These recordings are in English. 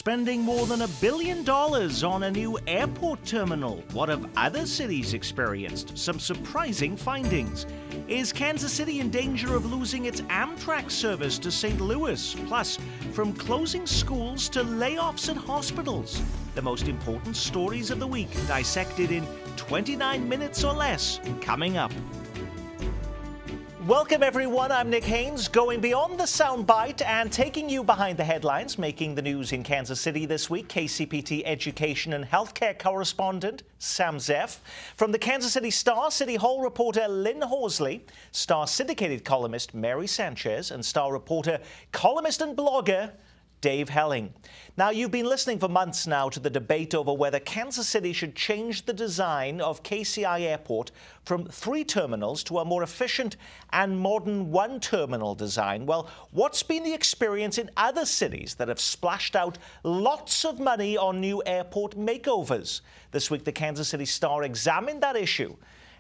spending more than $1 billion on a new airport terminal. What have other cities experienced? Some surprising findings. Is Kansas City in danger of losing its Amtrak service to St. Louis? Plus, from closing schools to layoffs at hospitals. The most important stories of the week, dissected in 29 minutes or less, coming up. Welcome everyone, I'm Nick Haynes, going beyond the soundbite and taking you behind the headlines, making the news in Kansas City this week. KCPT education and healthcare correspondent Sam Zeff. From the Kansas City Star, City Hall reporter Lynn Horsley, Star syndicated columnist Mary Sanchez, and Star reporter, columnist and blogger Dave Helling. Now, you've been listening for months now to the debate over whether Kansas City should change the design of KCI Airport from 3 terminals to a more efficient and modern 1-terminal design. Well, what's been the experience in other cities that have splashed out lots of money on new airport makeovers? This week, the Kansas City Star examined that issue.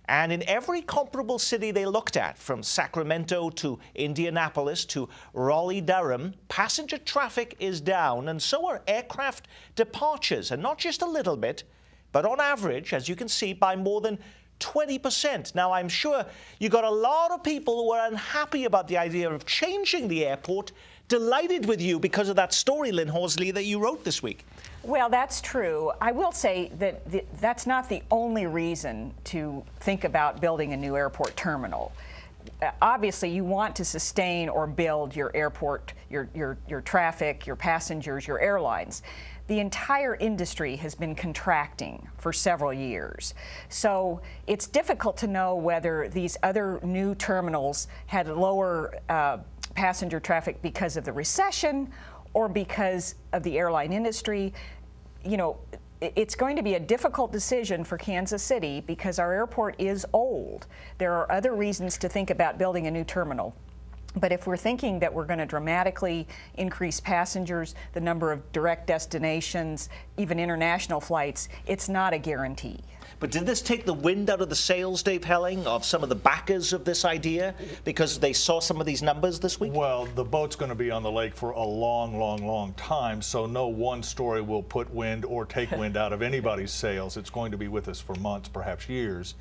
And in every comparable city they looked at, from Sacramento to Indianapolis to Raleigh-Durham, passenger traffic is down, and so are aircraft departures, and not just a little bit, but on average, as you can see, by more than 20%. Now, I'm sure you got a lot of people who are unhappy about the idea of changing the airport, delighted with you because of that story, Lynn Horsley, that you wrote this week. Well, that's true. I will say that that's not the only reason to think about building a new airport terminal. Obviously, you want to sustain or build your airport, your traffic, your passengers, your airlines. The entire industry has been contracting for several years. So it's difficult to know whether these other new terminals had lower passenger traffic because of the recession or because of the airline industry. You know, it's going to be a difficult decision for Kansas City because our airport is old. There are other reasons to think about building a new terminal. But if we're thinking that we're going to dramatically increase passengers, the number of direct destinations, even international flights, it's not a guarantee. But did this take the wind out of the sails, Dave Helling, of some of the backers of this idea because they saw some of these numbers this week? Well, the boat's going to be on the lake for a long, long, long time, so no one story will put wind or take wind out of anybody's sails. It's going to be with us for months, perhaps years.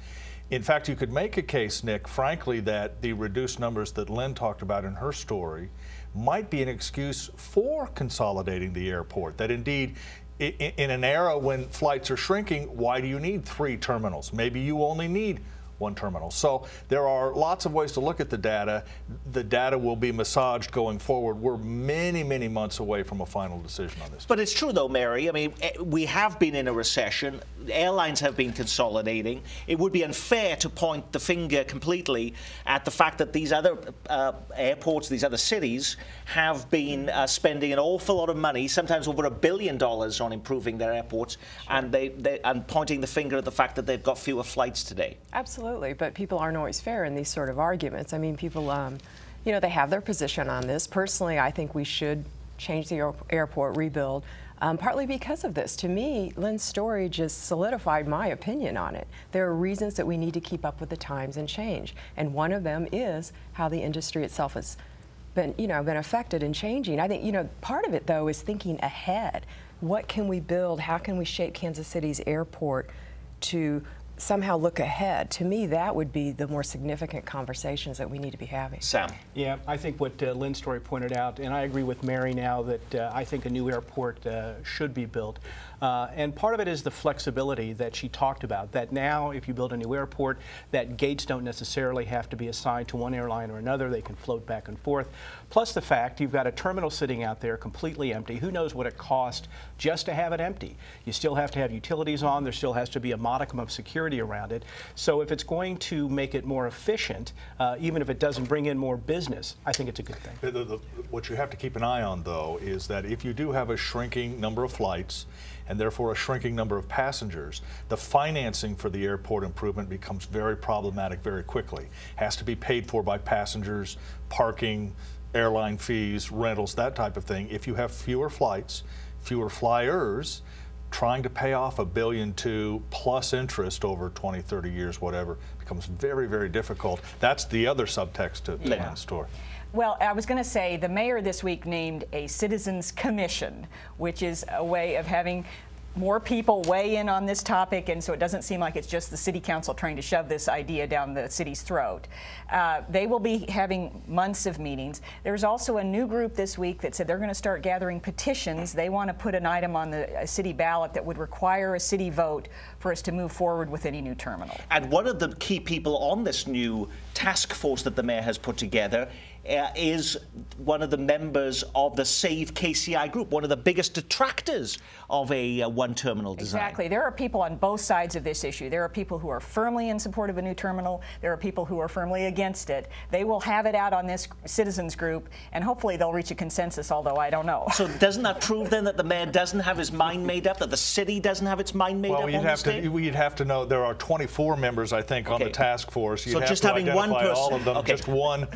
In fact, you could make a case, Nick, frankly, that the reduced numbers that Lynn talked about in her story might be an excuse for consolidating the airport, that indeed, in an era when flights are shrinking, why do you need 3 terminals? Maybe you only need 1 terminal. So there are lots of ways to look at the data. The data will be massaged going forward. We're many, many months away from a final decision on this. But it's true, though, Mary. I mean, we have been in a recession. Airlines have been consolidating. It would be unfair to point the finger completely at the fact that these other airports, these other cities, have been spending an awful lot of money, sometimes over $1 billion, on improving their airports, sure. and pointing the finger at the fact that they've got fewer flights today. Absolutely. But people aren't always fair in these sort of arguments. I mean, people, you know, they have their position on this. Personally, I think we should change the airport, rebuild, partly because of this. To me, Lynn's story just solidified my opinion on it. There are reasons that we need to keep up with the times and change. And one of them is how the industry itself has been affected and changing. I think, part of it, though, is thinking ahead. What can we build? How can we shape Kansas City's airport to somehow look ahead? To me, that would be the more significant conversations that we need to be having. Sam? Yeah, I think what Lynn's story pointed out, and I agree with Mary now that I think a new airport should be built. And part of it is the flexibility that she talked about, that now if you build a new airport, that gates don't necessarily have to be assigned to one airline or another. They can float back and forth. Plus the fact you've got a terminal sitting out there completely empty. Who knows what it costs just to have it empty? You still have to have utilities on. There still has to be a modicum of security around it. So if it's going to make it more efficient, even if it doesn't bring in more business, I think it's a good thing. What you have to keep an eye on, though, is that if you do have a shrinking number of flights and therefore a shrinking number of passengers, the financing for the airport improvement becomes very problematic very quickly. Has to be paid for by passengers, parking, airline fees, rentals, that type of thing. If you have fewer flights, fewer flyers, trying to pay off $1.2 billion plus interest over 20, 30 years, whatever, becomes very, very difficult. That's the other subtext to Lynn's story. Well, I was going to say the mayor this week named a citizens commission, which is a way of having more people weigh in on this topic, and so it doesn't seem like it's just the city council trying to shove this idea down the city's throat. They will be having months of meetings. There's also a new group this week that said they're going to start gathering petitions. They want to put an item on the city ballot that would require a city vote for us to move forward with any new terminal. And one of the key people on this new task force that the mayor has put together is one of the members of the Save KCI group, one of the biggest detractors of a one-terminal design. Exactly. There are people on both sides of this issue. There are people who are firmly in support of a new terminal. There are people who are firmly against it. They will have it out on this citizens group, and hopefully they'll reach a consensus, although I don't know. So doesn't that prove then that the mayor doesn't have his mind made up, that the city doesn't have its mind made up on this day? We'd have to know there are 24 members, I think, on the task force. You'd so have just to having identify one person. all of them. Just one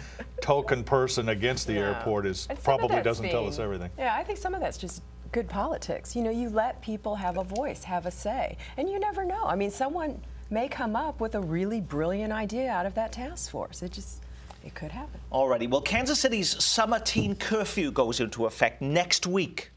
token person against the airport is probably doesn't tell us everything. Yeah, I think some of that's just good politics. You know, you let people have a voice, have a say, and you never know. I mean, someone may come up with a really brilliant idea out of that task force. It could happen. Alrighty. Well, Kansas City's summer teen curfew goes into effect next week.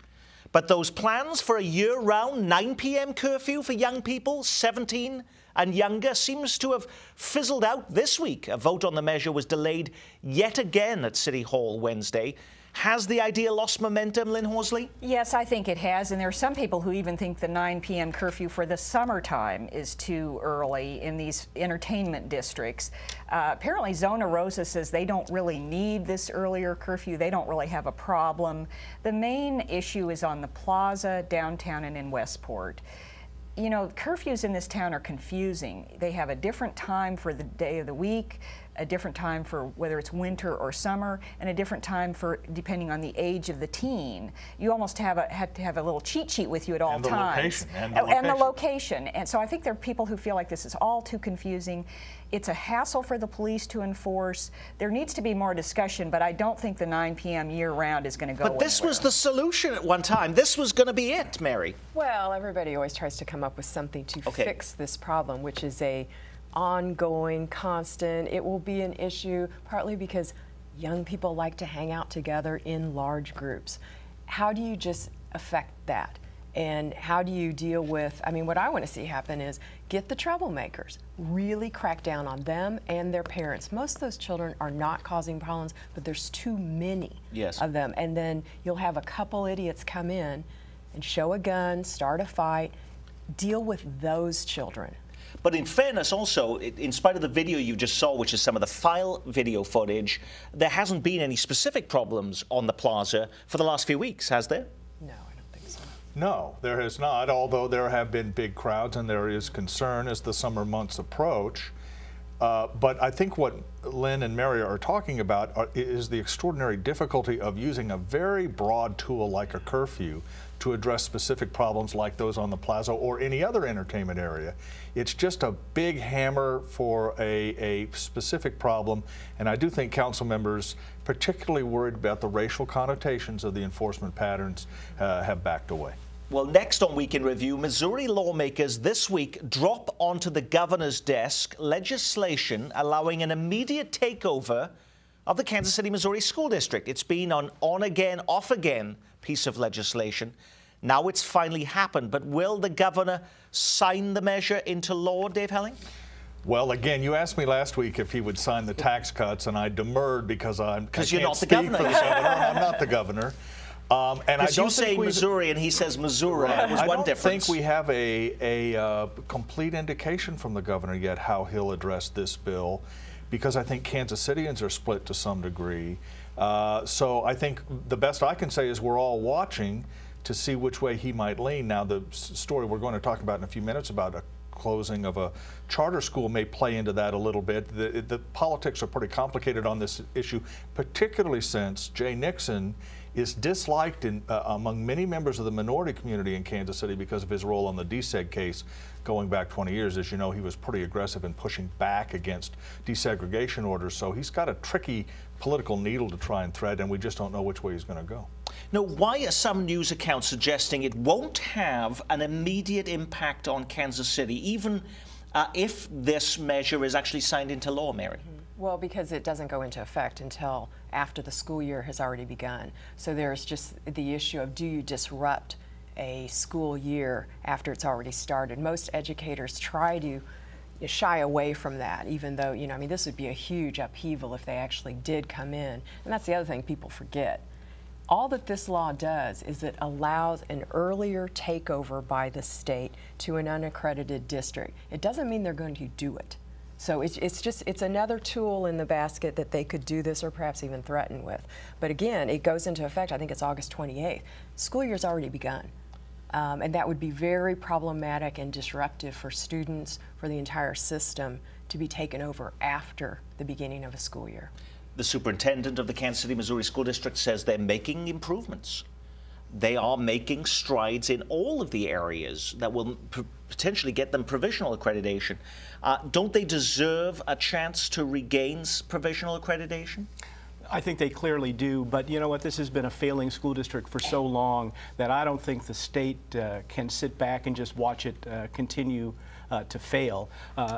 But those plans for a year-round 9 p.m. curfew for young people 17 and younger seems to have fizzled out this week. A vote on the measure was delayed yet again at City Hall Wednesday. Has the idea lost momentum, Lynn Horsley? Yes, I think it has, and there are some people who even think the 9 p.m. curfew for the summertime is too early in these entertainment districts. Apparently, Zona Rosa says they don't really need this earlier curfew. They don't really have a problem. The main issue is on the plaza, downtown, and in Westport. You know, curfews in this town are confusing. They have a different time for the day of the week, a different time for whether it's winter or summer, and a different time for depending on the age of the teen. You almost have to have a little cheat sheet with you at all times. And the location. And so I think there are people who feel like this is all too confusing. It's a hassle for the police to enforce. There needs to be more discussion, but I don't think the 9 p.m. year-round is going to go But this anywhere. was the solution at one time. This was going to be it, Mary. Well, everybody always tries to come up with something to fix this problem, which is a ongoing, constant. It will be an issue, partly because young people like to hang out together in large groups. How do you just affect that? And how do you deal with, I mean, what I want to see happen is get the troublemakers, really crack down on them and their parents. Most of those children are not causing problems, but there's too many of them. And then you'll have a couple idiots come in and show a gun, start a fight, deal with those children. But in fairness also, in spite of the video you just saw, which is some of the file video footage, there hasn't been any specific problems on the plaza for the last few weeks, has there? No, I don't think so. No, there has not, although there have been big crowds and there is concern as the summer months approach. But I think what Lynn and Mary are talking about is the extraordinary difficulty of using a very broad tool like a curfew to address specific problems like those on the plaza or any other entertainment area. It's just a big hammer for a specific problem, and I do think council members, particularly worried about the racial connotations of the enforcement patterns, have backed away. Well, next on Week in Review, Missouri lawmakers this week drop onto the governor's desk legislation allowing an immediate takeover of the Kansas City, Missouri School District. It's been an on-again, off-again piece of legislation. Now it's finally happened, but will the governor sign the measure into law, Dave Helling? Well, again, you asked me last week if he would sign the tax cuts, and I demurred because I can't you're not the speak governor. for the governor. I'm not the governor. Because you say Missouri and he says Missouri. That was one difference. I don't think we have a complete indication from the governor yet how he'll address this bill, because I think Kansas Cityans are split to some degree. So I think the best I can say is we're all watching to see which way he might lean. Now, the story we're going to talk about in a few minutes about a closing of a charter school may play into that a little bit. The politics are pretty complicated on this issue, particularly since Jay Nixon is disliked among many members of the minority community in Kansas City because of his role on the DSEG case going back 20 years. As you know, he was pretty aggressive in pushing back against desegregation orders, so he's got a tricky political needle to try and thread, and we just don't know which way he's going to go. Now, why are some news accounts suggesting it won't have an immediate impact on Kansas City, even if this measure is actually signed into law, Mary? Well, because it doesn't go into effect until after the school year has already begun. So there's just the issue of, do you disrupt a school year after it's already started? Most educators try to shy away from that, even though, I mean, this would be a huge upheaval if they actually did come in. And that's the other thing people forget. All that this law does is it allows an earlier takeover by the state to an unaccredited district. It doesn't mean they're going to do it. So it's another tool in the basket that they could do this or perhaps even threaten with. But again, it goes into effect, I think it's August 28th. School year's already begun. And that would be very problematic and disruptive for students, for the entire system, to be taken over after the beginning of a school year. The superintendent of the Kansas City, Missouri School District says they're making improvements. They are making strides in all of the areas that will potentially get them provisional accreditation. Don't they deserve a chance to regain provisional accreditation? I think they clearly do, but you know what, this has been a failing school district for so long that I don't think the state can sit back and just watch it continue to fail.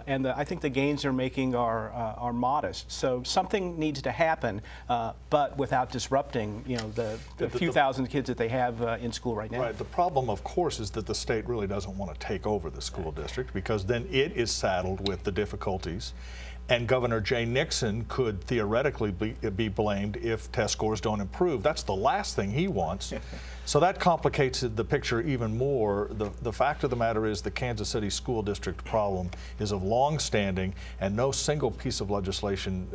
And I think the gains they're making are modest. So something needs to happen, but without disrupting, the few thousand kids that they have in school right now. Right. The problem, of course, is that the state really doesn't want to take over the school district, because then it is saddled with the difficulties. And Governor Jay Nixon could theoretically be blamed if test scores don't improve. That's the last thing he wants. So that complicates the picture even more. The fact of the matter is the Kansas City School District problem is of long standing, and no single piece of legislation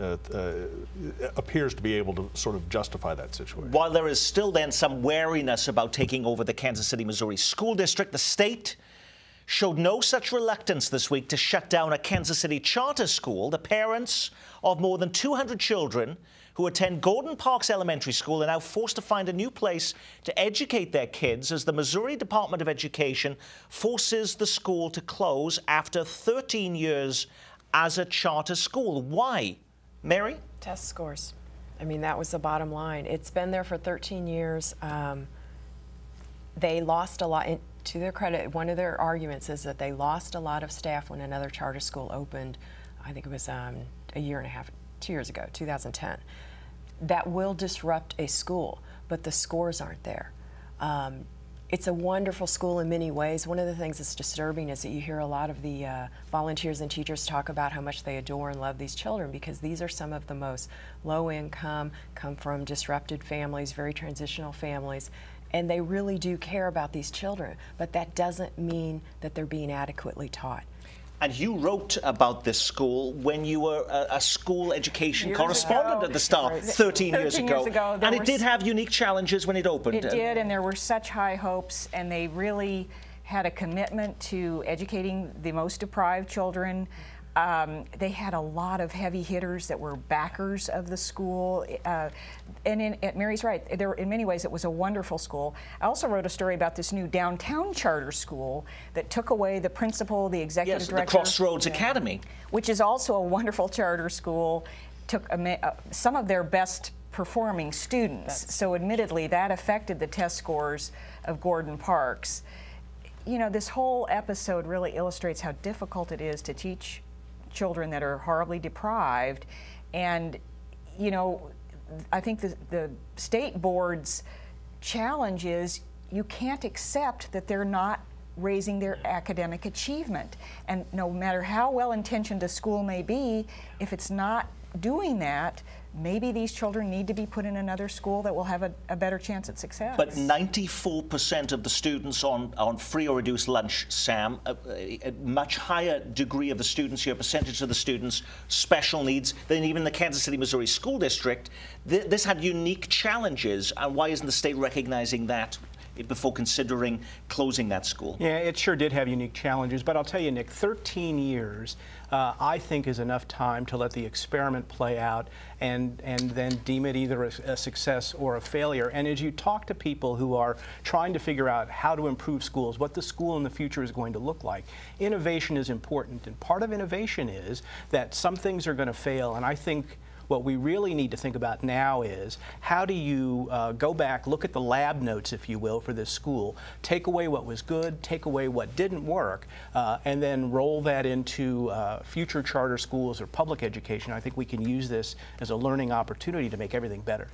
appears to be able to sort of justify that situation. While there is still then some wariness about taking over the Kansas City, Missouri School District, the state showed no such reluctance this week to shut down a Kansas City charter school. The parents of more than 200 children who attend Gordon Parks Elementary School are now forced to find a new place to educate their kids as the Missouri Department of Education forces the school to close after 13 years as a charter school. Why? Mary? Test scores. I mean, that was the bottom line. It's been there for 13 years. They lost a lot. To their credit, one of their arguments is that they lost a lot of staff when another charter school opened. I think it was a year and a half, 2 years ago, 2010. That will disrupt a school, but the scores aren't there. It's a wonderful school in many ways. One of the things that's disturbing is that you hear a lot of the volunteers and teachers talk about how much they adore and love these children, because these are some of the most low income, come from disrupted families, very transitional families. And they really do care about these children, but that doesn't mean that they're being adequately taught. And you wrote about this school when you were a school education correspondent at the start, 13 years ago. And it did have unique challenges when it opened. It did, and there were such high hopes, and they really had a commitment to educating the most deprived children. They had a lot of heavy hitters that were backers of the school. And Mary's right, in many ways it was a wonderful school. I also wrote a story about this new downtown charter school that took away the principal, the executive director. The Crossroads Academy. Which is also a wonderful charter school. Took some of their best performing students. So admittedly, that affected the test scores of Gordon Parks. You know, this whole episode really illustrates how difficult it is to teach children that are horribly deprived. And, you know, I think the state board's challenge is you can't accept that they're not raising their academic achievement. And no matter how well-intentioned a school may be, if it's not doing that, maybe these children need to be put in another school that will have a better chance at success. But 94% of the students on free or reduced lunch, Sam, a much higher degree of the students here, percentage of the students, special needs than even the Kansas City, Missouri School District. This had unique challenges, and why isn't the state recognizing that before considering closing that school? Yeah, it sure did have unique challenges, but I'll tell you, Nick, 13 years I think is enough time to let the experiment play out and then deem it either a success or a failure. And as you talk to people who are trying to figure out how to improve schools, what the school in the future is going to look like, innovation is important. And part of innovation is that some things are going to fail, and I think What we really need to think about now is how do you go back, look at the lab notes, if you will, for this school, take away what was good, take away what didn't work, and then roll that into future charter schools or public education. I think we can use this as a learning opportunity to make everything better.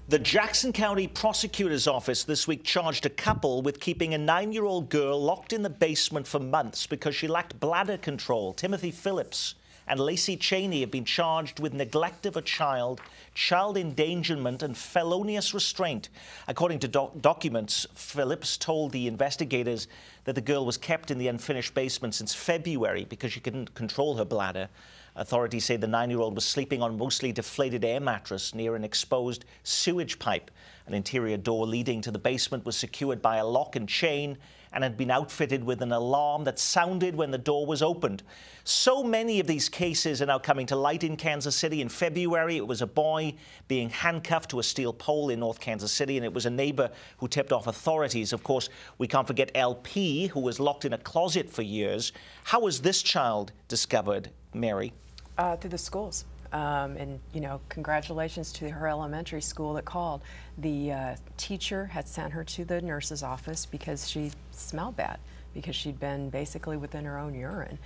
The Jackson County Prosecutor's Office this week charged a couple with keeping a 9-year-old girl locked in the basement for months because she lacked bladder control. Timothy Phillips and Lacey Cheney have been charged with neglect of a child, child endangerment, and felonious restraint. According to documents, Phillips told the investigators that the girl was kept in the unfinished basement since February because she couldn't control her bladder. Authorities say the 9-year-old was sleeping on a mostly deflated air mattress near an exposed sewage pipe. An interior door leading to the basement was secured by a lock and chain and had been outfitted with an alarm that sounded when the door was opened. So many of these cases are now coming to light in Kansas City. In February, it was a boy being handcuffed to a steel pole in North Kansas City, and it was a neighbor who tipped off authorities. Of course, we can't forget LP, who was locked in a closet for years. How was this child discovered, Mary? Through the schools. And, you know, congratulations to her elementary school that called. The teacher had sent her to the nurse's office because she smelled bad, because she'd been basically within her own urine.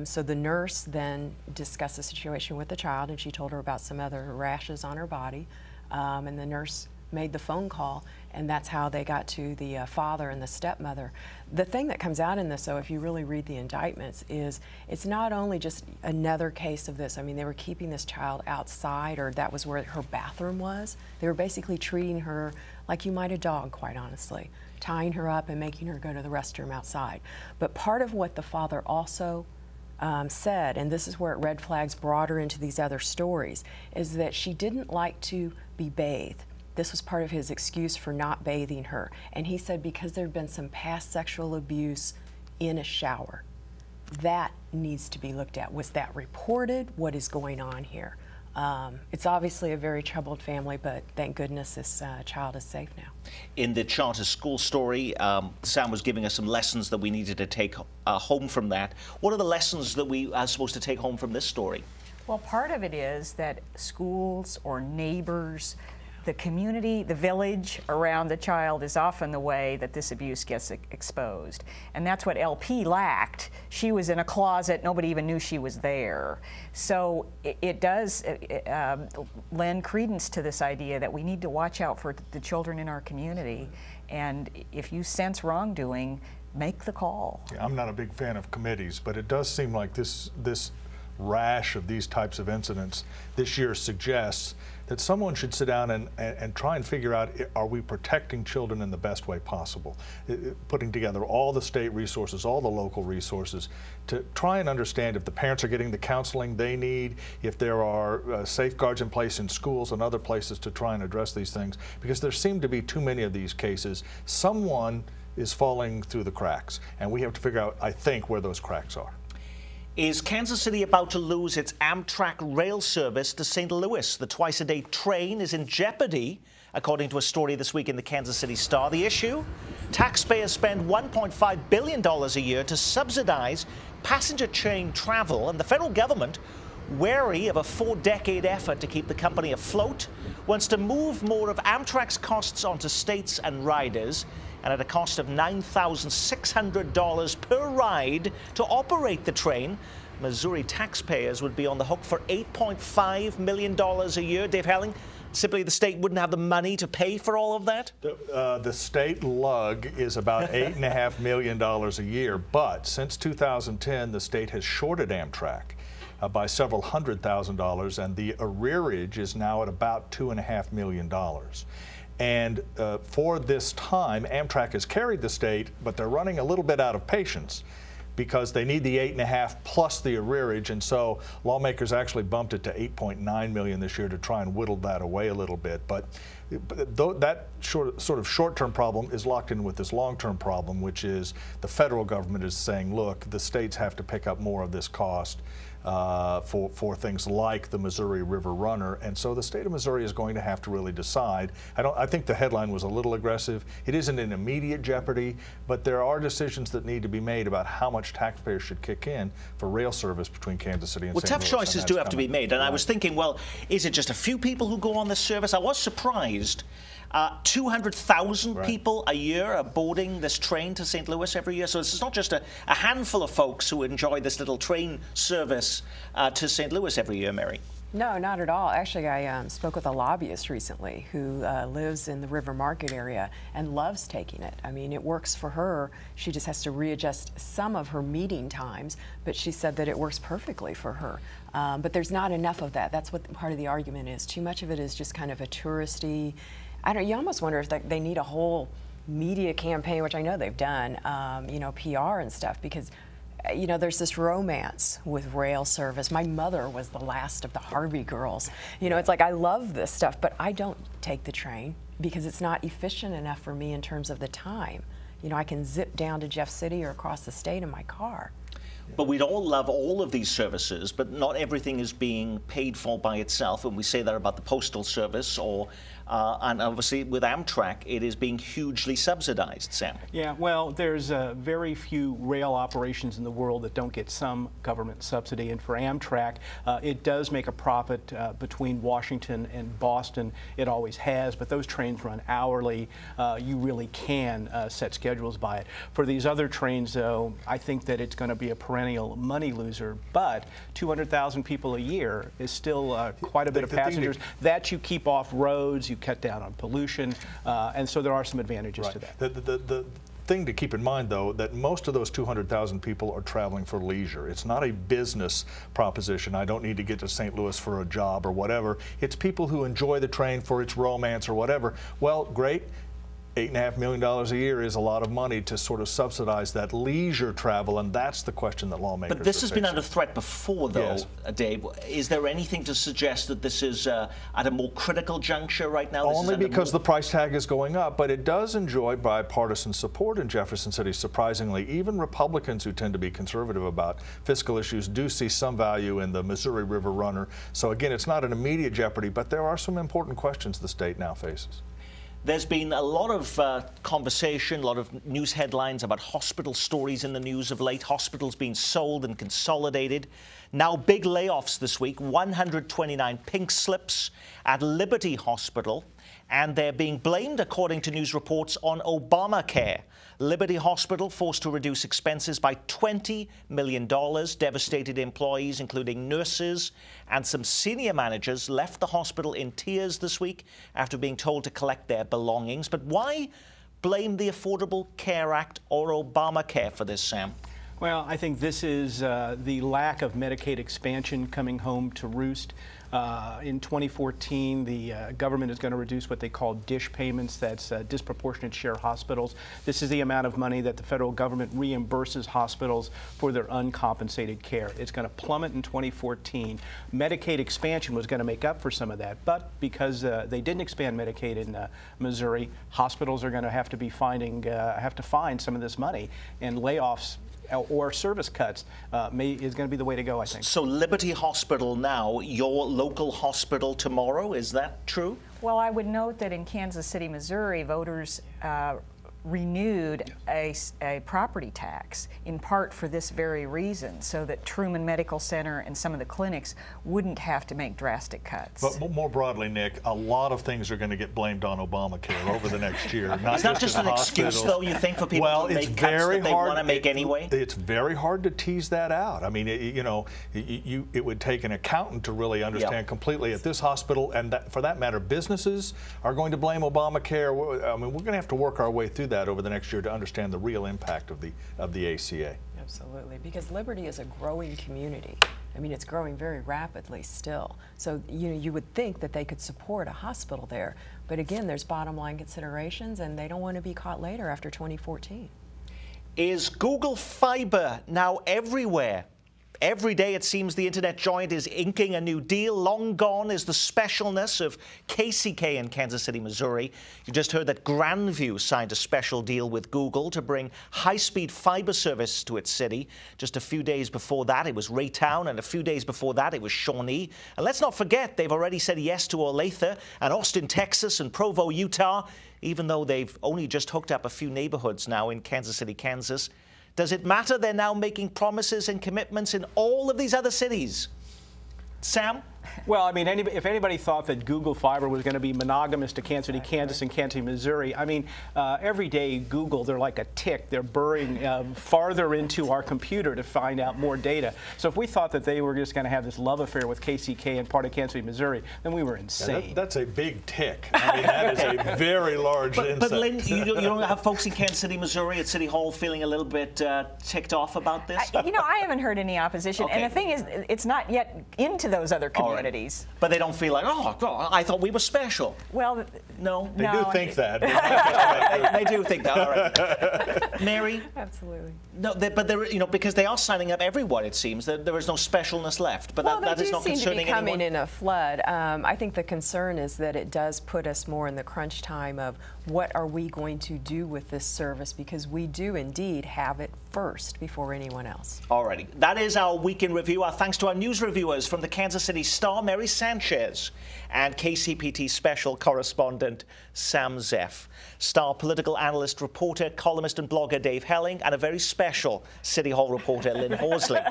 So the nurse then discussed the situation with the child, and she told her about some other rashes on her body. And the nurse made the phone call, and that's how they got to the father and the stepmother. The thing that comes out in this, though, if you really read the indictments, is it's not only just another case of this. I mean, they were keeping this child outside, or that was where her bathroom was. They were basically treating her like you might a dog, quite honestly, tying her up and making her go to the restroom outside. But part of what the father also said, and this is where it red flags brought her into these other stories, is that she didn't like to be bathed. This was part of his excuse for not bathing her. And he said because there had been some past sexual abuse in a shower. That needs to be looked at. Was that reported? What is going on here? It's obviously a very troubled family, but thank goodness this child is safe now. In the charter school story, Sam was giving us some lessons that we needed to take home from that. What are the lessons that we are supposed to take home from this story? Well, part of it is that schools or neighbors, the community, the village around the child is often the way that this abuse gets exposed. And that's what LP lacked. She was in a closet, nobody even knew she was there. So it does lend credence to this idea that we need to watch out for the children in our community. And if you sense wrongdoing, make the call. Yeah, I'm not a big fan of committees, but it does seem like this rash of these types of incidents this year suggests that someone should sit down and try and figure out, are we protecting children in the best way possible? Putting together all the state resources, all the local resources, to try and understand if the parents are getting the counseling they need, if there are safeguards in place in schools and other places to try and address these things, because there seem to be too many of these cases. Someone is falling through the cracks, and we have to figure out, I think, where those cracks are. Is Kansas City about to lose its Amtrak rail service to St. Louis? The twice-a-day train is in jeopardy, according to a story this week in the Kansas City Star. The issue? Taxpayers spend $1.5 billion a year to subsidize passenger train travel, and the federal government, wary of a 4-decade effort to keep the company afloat, wants to move more of Amtrak's costs onto states and riders, and at a cost of $9,600 per ride to operate the train. Missouri taxpayers would be on the hook for $8.5 million a year. Dave Helling, simply the state wouldn't have the money to pay for all of that? The state lug is about $8.5 million a year, but since 2010, the state has shorted Amtrak by several $100,000, and the arrearage is now at about $2.5 million. And for this time, Amtrak has carried the state, but they're running a little bit out of patience because they need the 8.5 plus the arrearage, and so lawmakers actually bumped it to 8.9 million this year to try and whittle that away a little bit. But that sort of short-term problem is locked in with this long-term problem, which is the federal government is saying, look, the states have to pick up more of this cost for things like the Missouri River Runner. And so the state of Missouri is going to have to really decide. I think the headline was a little aggressive. It isn't in immediate jeopardy, but there are decisions that need to be made about how much taxpayers should kick in for rail service between Kansas City and St. Louis. Well, tough choices do have to be made. And right. I was thinking, well, is it just a few people who go on this service? I was surprised. 200,000 right. people a year are boarding this train to St. Louis every year. So it's not just a handful of folks who enjoy this little train service to St. Louis every year, Mary. No, not at all. Actually, I spoke with a lobbyist recently who lives in the River Market area and loves taking it. I mean, it works for her. She just has to readjust some of her meeting times, but she said that it works perfectly for her. But there's not enough of that. That's what part of the argument is. Too much of it is just kind of a touristy. You almost wonder if they need a whole media campaign, which I know they've done, you know, PR and stuff, because you know, there's this romance with rail service. My mother was the last of the Harvey girls. You know, it's like I love this stuff, but I don't take the train because it's not efficient enough for me in terms of the time. You know, I can zip down to Jeff City or across the state in my car. But we'd all love all of these services, but not everything is being paid for by itself. And we say that about the Postal Service, or and obviously with Amtrak, it is being hugely subsidized, Sam. Yeah, well, there's very few rail operations in the world that don't get some government subsidy. And for Amtrak, it does make a profit between Washington and Boston. It always has, but those trains run hourly. You really can set schedules by it. For these other trains, though, I think that it's going to be a perennial money loser, but 200,000 people a year is still quite a bit of passengers that you keep off roads, you cut down on pollution, and so there are some advantages to that. The thing to keep in mind, though, that most of those 200,000 people are traveling for leisure. It's not a business proposition. I don't need to get to St. Louis for a job or whatever. It's people who enjoy the train for its romance or whatever. Well, great. $8.5 million a year is a lot of money to sort of subsidize that leisure travel, and that's the question that lawmakers But this has been facing. under threat before, though, Yes. Dave. Is there anything to suggest that this is at a more critical juncture right now? Only because the price tag is going up, but it does enjoy bipartisan support in Jefferson City, surprisingly. Even Republicans who tend to be conservative about fiscal issues do see some value in the Missouri River Runner. So again, it's not an immediate jeopardy, but there are some important questions the state now faces. There's been a lot of conversation, a lot of news headlines about hospital stories in the news of late, hospitals being sold and consolidated. Now big layoffs this week, 129 pink slips at Liberty Hospital, and they're being blamed, according to news reports, on Obamacare. Liberty Hospital forced to reduce expenses by $20 million. Devastated employees, including nurses and some senior managers, left the hospital in tears this week after being told to collect their belongings. But why blame the Affordable Care Act or Obamacare for this, Sam? Well, I think this is the lack of Medicaid expansion coming home to roost. In 2014, the government is going to reduce what they call DSH payments. That's disproportionate share hospitals. This is the amount of money that the federal government reimburses hospitals for their uncompensated care. It's going to plummet in 2014. Medicaid expansion was going to make up for some of that, but because they didn't expand Medicaid in Missouri, hospitals are going to have to be have to find some of this money, and layoffs or service cuts is going to be the way to go, I think. So Liberty Hospital now, your local hospital tomorrow, is that true? Well, I would note that in Kansas City, Missouri, voters renewed a property tax, in part for this very reason, so that Truman Medical Center and some of the clinics wouldn't have to make drastic cuts. But more broadly, Nick, a lot of things are going to get blamed on Obamacare over the next year. Is that just an excuse, though, you think, for people to make cuts that they want to make anyway? It's very hard to tease that out. I mean, you know, it would take an accountant to really understand completely at this hospital, and for that matter, businesses are going to blame Obamacare. I mean, we're going to have to work our way through that over the next year to understand the real impact of the ACA. Absolutely, because Liberty is a growing community. I mean, it's growing very rapidly still. So, you know, you would think that they could support a hospital there. But again, there's bottom line considerations, and they don't want to be caught later after 2014. Is Google Fiber now everywhere Every day, it seems, the internet giant is inking a new deal. Long gone is the specialness of KCK in Kansas City, Missouri. You just heard that Grandview signed a special deal with Google to bring high-speed fiber service to its city. Just a few days before that, it was Raytown, and a few days before that, it was Shawnee. And let's not forget, they've already said yes to Olathe and Austin, Texas, and Provo, Utah, even though they've only just hooked up a few neighborhoods now in Kansas City, Kansas. Does it matter? They're now making promises and commitments in all of these other cities. Sam? Well, I mean, if anybody thought that Google Fiber was going to be monogamous to Kansas City, Kansas, and Kansas City, Missouri, I mean, every day Google, they're like a tick. They're burrowing farther into our computer to find out more data. So if we thought that they were just going to have this love affair with KCK and part of Kansas City, Missouri, then we were insane. Yeah, that's a big tick. I mean, that is a very large insect. But Lynn, you don't have folks in Kansas City, Missouri at City Hall feeling a little bit ticked off about this? You know, I haven't heard any opposition. Okay. And the thing is, it's not yet into those other communities. But they don't feel like, oh, God, I thought we were special. Well, no. They do think that. They do think that. All right. Mary? Absolutely. No, but there, you know, because they are signing up everyone, it seems. There is no specialness left. But well, that is not concerning anyone. They do seem to be coming in a flood. I think the concern is that it does put us more in the crunch time of what are we going to do with this service, because we do indeed have it first before anyone else. All righty. That is our Week in Review. Our thanks to our news reviewers from the Kansas City Star, Mary Sanchez, and KCPT special correspondent Sam Zeff. Star political analyst, reporter, columnist and blogger Dave Helling, and a very special City Hall reporter Lynn Horsley.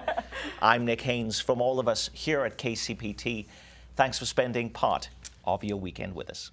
I'm Nick Haynes. From all of us here at KCPT, thanks for spending part of your weekend with us.